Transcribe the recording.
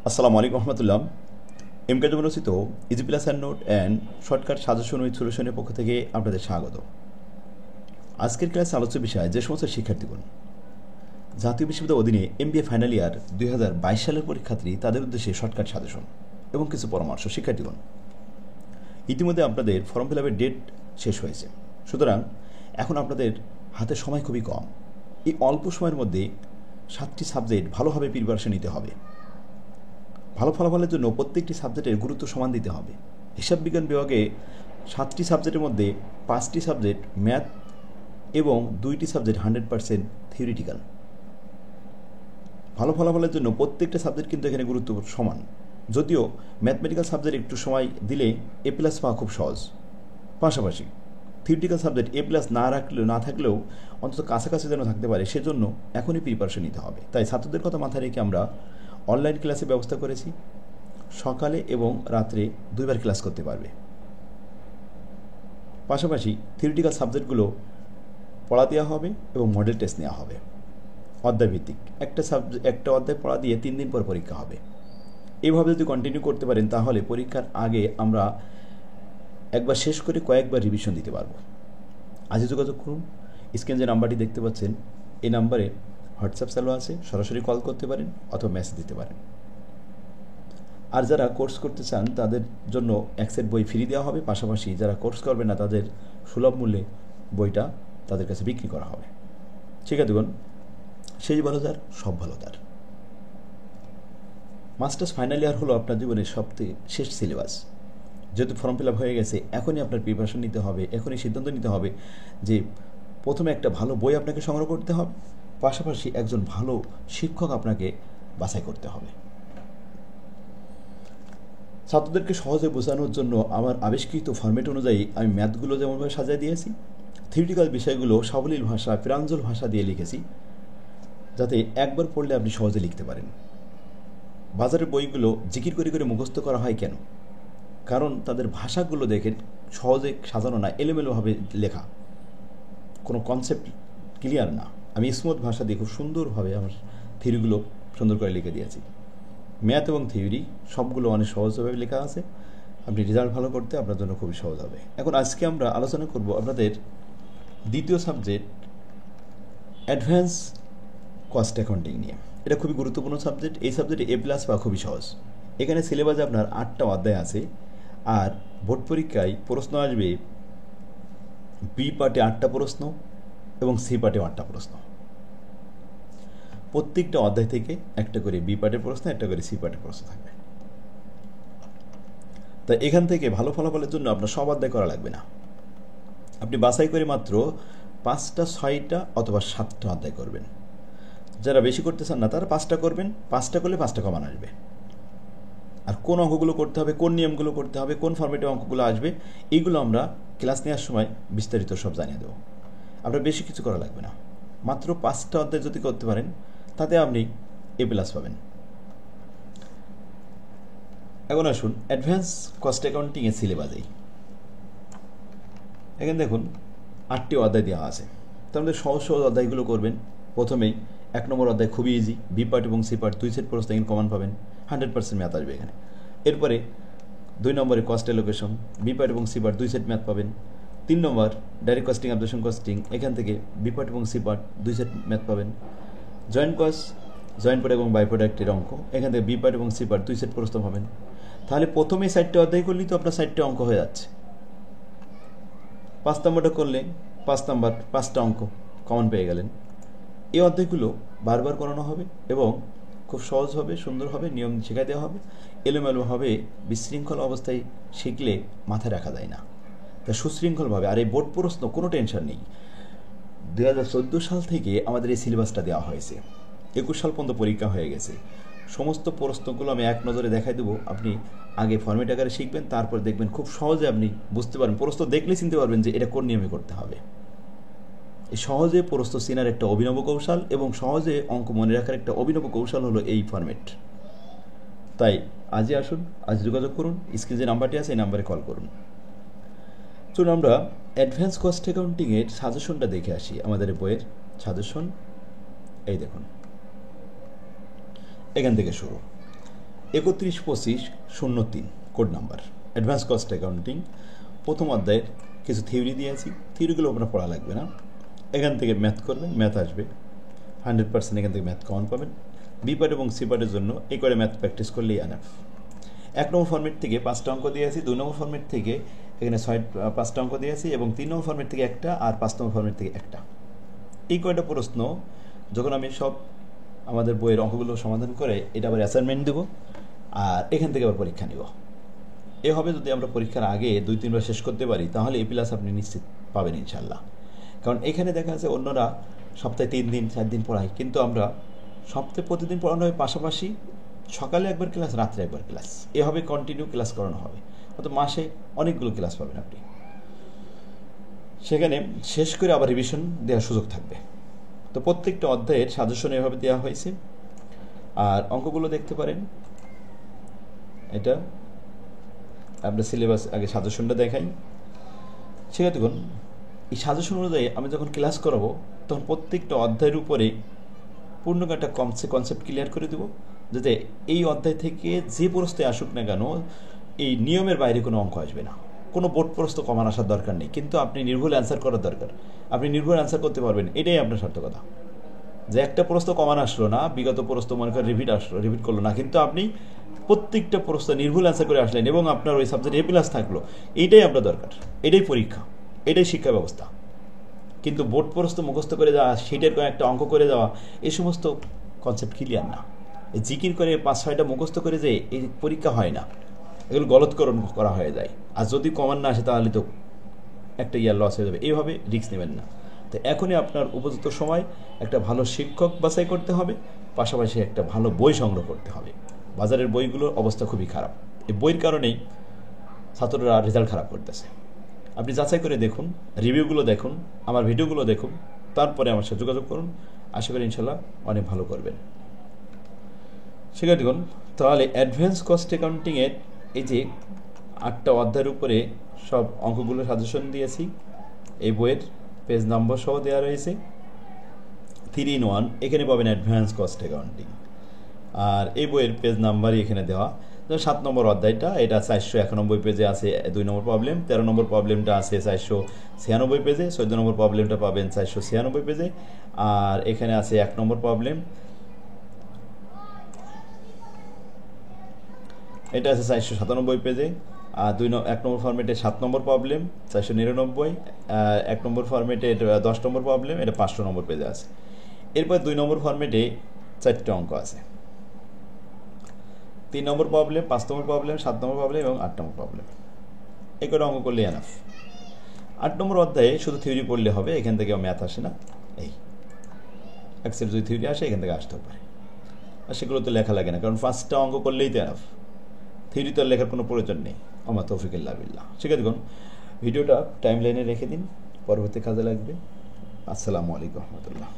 আসসালামু আলাইকুম রহমতুল্লাহ। এমকে রচিত easy plus and note and shortcut suggestion with সলিউশনের পক্ষ থেকে আপনাদের স্বাগত। আজকের ক্লাসে আলোচ্য বিষয় যে সমস্ত শিক্ষার্থীগণ জাতীয় বিশ্ববিদ্যালয়ের অধীনে এমবিএ ফাইনাল ইয়ার 2022 সালের পরীক্ষার্থী তাদের উদ্দেশ্যে শর্টকাট সাজেশন এবং কিছু পরামর্শ। শিক্ষার্থীগণ, ইতিমধ্যে আপনাদের ফর্ম ফিল আপের ডেট শেষ হয়েছে, সুতরাং এখন আপনাদের হাতে সময় খুবই কম। এই অল্প সময়ের মধ্যে 7টি সাবজেক্ট ভালোভাবে প্রিপারেশন নিতে হবে। ভালো ফলাফলের জন্য প্রত্যেকটি সাবজেক্টের গুরুত্ব সমান দিতে হবে। হিসাব বিজ্ঞান বিভাগে 7টি সাবজেক্টের মধ্যে 5টি সাবজেক্ট ম্যাথ এবং 2টি সাবজেক্ট 100% থিওরিটিক্যাল। ভালো ফলাফলের জন্য প্রত্যেকটা সাবজেক্ট কিন্তু এখানে গুরুত্ব সমান, যদিও ম্যাথমেটিক্যাল সাবজেক্ট একটু সময় দিলে এ প্লাস পাওয়া খুব সহজ। পাশাপাশি থিওরিটিক্যাল সাবজেক্ট এ প্লাস না থাকলেও অন্তত কাছাকাছি যেন থাকতে পারে, সেজন্য এখনই প্রিপারেশন নিতে হবে। তাই ছাত্রদের কথা মাথায় রেখে আমরা অনলাইন ক্লাসের ব্যবস্থা করেছি। সকালে এবং রাত্রে 2বার ক্লাস করতে পারবে। পাশাপাশি থিওরিটিক্যাল সাবজেক্টগুলো পড়া দেওয়া হবে এবং মডেল টেস্ট নেওয়া হবে অধ্যায়ভিত্তিক। একটা অধ্যায় পড়া দিয়ে 3 দিন পর পরীক্ষা হবে। এইভাবে যদি কন্টিনিউ করতে পারেন তাহলে পরীক্ষার আগে আমরা একবার শেষ করে কয়েকবার রিভিশন দিতে পারবো। আজই যোগাযোগ করুন। স্ক্রিনে যে নাম্বারটি দেখতে পাচ্ছেন এই নাম্বারে হোয়াটসঅ্যাপ চালু আছে, সরাসরি কল করতে পারেন অথবা মেসেজ দিতে পারেন। আর যারা কোর্স করতে চান তাদের জন্য এক সেট বই ফ্রি দেওয়া হবে। পাশাপাশি যারা কোর্স করবে না তাদের সুলভ মূল্যে বইটা তাদের কাছে বিক্রি করা হবে। ঠিক আছে দেখুন, সেই ভালো তার সব ভালো তার। মাস্টার্স ফাইনাল ইয়ার হলো আপনার জীবনের সবথেকে শেষ সিলেবাস। যেহেতু ফর্ম ফিল আপ হয়ে গেছে, এখনই আপনার প্রিপারেশন নিতে হবে, এখনই সিদ্ধান্ত নিতে হবে যে প্রথমে একটা ভালো বই আপনাকে সংগ্রহ করতে হবে, পাশাপাশি একজন ভালো শিক্ষক আপনাকে বাছাই করতে হবে। ছাত্রদেরকে সহজে বোঝানোর জন্য আমার আবিষ্কৃত ফরম্যাট অনুযায়ী আমি ম্যাথগুলো যেমনভাবে সাজিয়ে দিয়েছি, থিওরিটিক্যাল বিষয়গুলো সাবলীল ভাষা, প্রাঞ্জল ভাষা দিয়ে লিখেছি, যাতে একবার পড়লে আপনি সহজে লিখতে পারেন। বাজারের বইগুলো জিকির করে করে মুখস্থ করা হয় কেন? কারণ তাদের ভাষাগুলো দেখেন সহজে সাজানো না, এলোমেলোভাবে লেখা, কোনো কনসেপ্ট ক্লিয়ার না। আমি স্মুথ ভাষা দিয়ে খুব সুন্দরভাবে আমার থিওরিগুলো সুন্দর করে লিখে দিয়েছি। ম্যাথ এবং থিওরি সবগুলো অনেক সহজভাবে লেখা আছে। আপনি রেজাল্ট ভালো করতে আপনার জন্য খুবই সহজ হবে। এখন আজকে আমরা আলোচনা করব আপনাদের দ্বিতীয় সাবজেক্ট অ্যাডভান্স কস্ট অ্যাকাউন্টিং নিয়ে। এটা খুবই গুরুত্বপূর্ণ সাবজেক্ট। এই সাবজেক্টে এ প্লাস পাওয়া খুবই সহজ। এখানে সিলেবাসে আপনার 8টা অধ্যায় আছে, আর বোর্ড পরীক্ষায় প্রশ্ন আসবে বি পার্টে 8টা প্রশ্ন এবং সি পার্টে 8টা প্রশ্ন। প্রত্যেকটা অধ্যায় থেকে একটা করে বি পার্টের প্রশ্ন, একটা করে সি পার্টের প্রশ্ন থাকবে। তাই এখান থেকে ভালো ফলাফলের জন্য আপনার সব অধ্যায় করা লাগবে না। আপনি বাছাই করে মাত্র 5টা, 6টা অথবা 7টা অধ্যায় করবেন। যারা বেশি করতে চান না তারা 5টা করবেন। 5টা করলে 5টা কমান আসবে। আর কোন অঙ্কগুলো করতে হবে, কোন নিয়মগুলো করতে হবে, কোন ফরম্যাটে অঙ্কগুলো আসবে, এইগুলো আমরা ক্লাস নেওয়ার সময় বিস্তারিত সব জানিয়ে দেবো। আপনার বেশি কিছু করা লাগবে না। মাত্র 5টা অধ্যায় যদি করতে পারেন তাতে আপনি এ প্লাস পাবেন। এখন আসুন অ্যাডভান্স কস্ট অ্যাকাউন্টিংয়ের সিলেবাসেই। এখানে দেখুন 8টি অধ্যায় দেওয়া আছে। তার মধ্যে সহজ সহজ অধ্যায়গুলো করবেন। প্রথমেই 1 নম্বর অধ্যায় খুবই ইজি, বি পার্ট এবং সি পার্ট 2 সেট প্রশ্ন এখানে কমন পাবেন, 100% ম্যাথ আসবে এখানে। এরপরে 2 নম্বরে কস্ট অ্যালোকেশন, বি পার্ট এবং সি পার্ট 2 সেট ম্যাথ পাবেন। 3 নম্বর ডাইরেক্ট কস্টিং, অ্যাবজর্পশন কস্টিং, এখান থেকে বি পার্ট এবং সি পার্ট 2 সেট ম্যাথ পাবেন। জয়েন্ট কস্ট, জয়েন্ট প্রোডাক্ট এবং বাই প্রোডাক্টের অঙ্ক, এখান থেকে বি পার্ট এবং সি পার্ট 2 সেট প্রশ্ন পাবেন। তাহলে প্রথমেই 4টে অধ্যায় করলেই তো আপনার 4টে অঙ্ক হয়ে যাচ্ছে। 5 নম্বরটা করলে 5 নম্বর 5টা অঙ্ক কমন পেয়ে গেলেন। এই অধ্যায়গুলো বারবার করানো হবে এবং খুব সহজ হবে, সুন্দর হবে, নিয়ম শেখাই দেওয়া হবে। এলোমেলোভাবে বিশৃঙ্খল অবস্থায় শিখলে মাথায় রাখা যায় না, তা সুশৃঙ্খলভাবে। আর এই বোর্ড প্রশ্ন কোনো টেনশন নেই। 2014 সাল থেকে আমাদের এই সিলেবাসটা দেওয়া হয়েছে, 21 সাল পর্যন্ত পরীক্ষা হয়ে গেছে। সমস্ত প্রশ্নগুলো আমি এক নজরে দেখাই দেবো। আপনি আগে ফর্মেট আকারে শিখবেন, তারপর দেখবেন খুব সহজে আপনি বুঝতে পারবেন। প্রশ্ন দেখলে চিনতে পারবেন যে এটা কোন নিয়মে করতে হবে। এই সহজে প্রশ্ন চেনার একটা অভিনব কৌশল এবং সহজে অঙ্ক মনে রাখার একটা অভিনব কৌশল হলো এই ফরম্যাট। তাই আজই আসুন, আজ যোগাযোগ করুন। স্ক্রিনে যে নাম্বারটি আছে এই নাম্বারে কল করুন। চলুন আমরা অ্যাডভান্স কস্ট অ্যাকাউন্টিংয়ের সাজেশনটা দেখে আসি। আমাদের বইয়ের সাজেশন এই দেখুন, এখান থেকে শুরু। 312503 code number advance cost accounting প্রথম অধ্যায়ের কিছু থিওরি দিয়েছি। থিওরিগুলো আপনার পড়া লাগবে না, এখান থেকে ম্যাথ করবেন, ম্যাথ আসবে 100%। এখান থেকে ম্যাথ কমন পাবেন। বি পার্ট এবং সি পার্টের জন্য এই করে ম্যাথ প্র্যাকটিস করলেই আনাফ। 1 নম্বর ফর্মেট থেকে 5টা অঙ্ক দিয়েছি, 2 নম্বর ফর্মেট থেকে এখানে 5টা অঙ্ক দিয়েছি এবং 3 নম্বর ফর্মেট থেকে একটা, আর 5 নম্বর ফর্মেট থেকে একটা। এই কয়টা প্রশ্ন যখন আমি সব আমাদের বইয়ের অঙ্কগুলো সমাধান করে এটা আবার অ্যাসাইনমেন্ট দেবো, আর এখান থেকে আবার পরীক্ষা নিব। এ হবে যদি আমরা পরীক্ষার আগে 2-3 বার শেষ করতে পারি, তাহলে এ প্লাস আপনি নিশ্চিত পাবেন ইনশাল্লাহ। কারণ এখানে দেখা যাচ্ছে অন্যরা সপ্তাহে 3 দিন 4 দিন পড়ায়, কিন্তু আমরা সপ্তাহে প্রতিদিন পড়ানো হয়, পাশাপাশি সকালে একবার ক্লাস, রাত্রে একবার ক্লাস, এভাবে কন্টিনিউ ক্লাস করানো হবে। অর্থাৎ মাসে অনেকগুলো ক্লাস পাবেন আপনি। সেখানে শেষ করে আবার রিভিশন দেওয়ার সুযোগ থাকবে। তো প্রত্যেকটা অধ্যায়ের সাজেশন এভাবে দেওয়া হয়েছে। আর অঙ্কগুলো দেখতে পারেন, এটা আপনার সিলেবাস আগে সাজেশনটা দেখাই। সেখানে দেখুন এই সাজেশন অনুযায়ী আমি যখন ক্লাস করাবো তখন প্রত্যেকটা অধ্যায়ের উপরে পূর্ণ একটা কনসেপ্ট ক্লিয়ার করে দেবো, যাতে এই অধ্যায় থেকে যে প্রশ্নে আসুক না কেন এই নিয়মের বাইরে কোনো অঙ্ক আসবে না। কোনো বোর্ড প্রশ্ন কমান আসার দরকার নেই, কিন্তু আপনি নির্ভুল অ্যান্সার করার দরকার। আপনি নির্ভুল অ্যান্সার করতে পারবেন, এটাই আপনার সার্থকতা। যে একটা প্রশ্ন কমান আসলো না, বিগত প্রশ্ন মনে করেন রিপিট করলো না, কিন্তু আপনি প্রত্যেকটা প্রশ্ন নির্ভুল অ্যান্সার করে আসলেন এবং আপনার ওই সাবজেক্ট এ প্লাস থাকলো, এইটাই আপনার দরকার। এটাই পরীক্ষা, এটাই শিক্ষা ব্যবস্থা। কিন্তু বোর্ড প্রশ্ন মুখস্থ করে যাওয়া, সেটার একটা অঙ্ক করে যাওয়া, এই সমস্ত কনসেপ্ট ক্লিয়ার না। এই জিকির করে 5-6টা মুখস্থ করে যে এই পরীক্ষা হয় না, এগুলো গলতকরণ করা হয়ে যায়। আর যদি কমান না আসে তাহলে তো একটা ইয়ার লস হয়ে যাবে। এইভাবে রিস্ক নেবেন না। তো এখনই আপনার উপযুক্ত সময় একটা ভালো শিক্ষক বাছাই করতে হবে, পাশাপাশি একটা ভালো বই সংগ্রহ করতে হবে। বাজারের বইগুলোর অবস্থা খুবই খারাপ, এই বইয়ের কারণেই ছাত্ররা রেজাল্ট খারাপ করতেছে। আপনি যাচাই করে দেখুন, রিভিউগুলো দেখুন, আমার ভিডিওগুলো দেখুন, তারপরে আমার সাথে যোগাযোগ করুন। আশা করি ইনশাল্লাহ অনেক ভালো করবেন। সেখানে দেখুন, তাহলে অ্যাডভান্স কস্ট অ্যাকাউন্টিংয়ের এই যে 8টা অধ্যায়ের উপরে সব অঙ্কগুলো সাজেশন দিয়েছি। এই বইয়ের পেজ নম্বর সহ দেওয়া রয়েছে 3-in-1, এখানে পাবেন অ্যাডভান্স কস্ট অ্যাকাউন্টিং। আর এই বইয়ের পেজ নাম্বারই এখানে দেওয়া। 7 নম্বর অধ্যায়টা, এটা 491 পেজে আছে 2 নম্বর প্রবলেম, 13 নম্বর প্রবলেমটা আছে 496 পেজে, 14 নম্বর প্রবলেমটা পাবেন 496 পেজে, আর এখানে আছে 1 নম্বর প্রবলেম, এটা আছে 497 পেজে। আর 1 নম্বর ফর্মেটে 7 নম্বর প্রবলেম 499, 1 নম্বর ফর্মেটে 10 নম্বর প্রবলেম, এটা 500 নম্বর পেজে আছে। এরপর 2 নম্বর ফর্মেটে 4টা অঙ্ক আছে, 3 নম্বর প্রবলেম, 5 নম্বর প্রবলেম, 7 নম্বর প্রবলেম এবং 8 নম্বর প্রবলেম। এই করে অঙ্ক করলে এনাফ। 8 নম্বর অধ্যায়ে শুধু থিওরি পড়লে হবে, এখান থেকে ম্যাথ আসে না। এই এক্সেল যদি থিওরি আসে এখান থেকে আসতেও পারে, আর সেগুলো তো লেখা লাগে না, কারণ 5টা অঙ্ক করলেই তো এনাফ। থিওরি তো লেখার কোনো প্রয়োজন নেই। আমার তৌফিক ইল্লাহ বিল্লাহ। ঠিক আছে, দেখুন ভিডিওটা টাইম লাইনে রেখে দিন, পরবর্তী কাজে লাগবে। আসসালামু আলাইকুম রহমতুল্লাহ।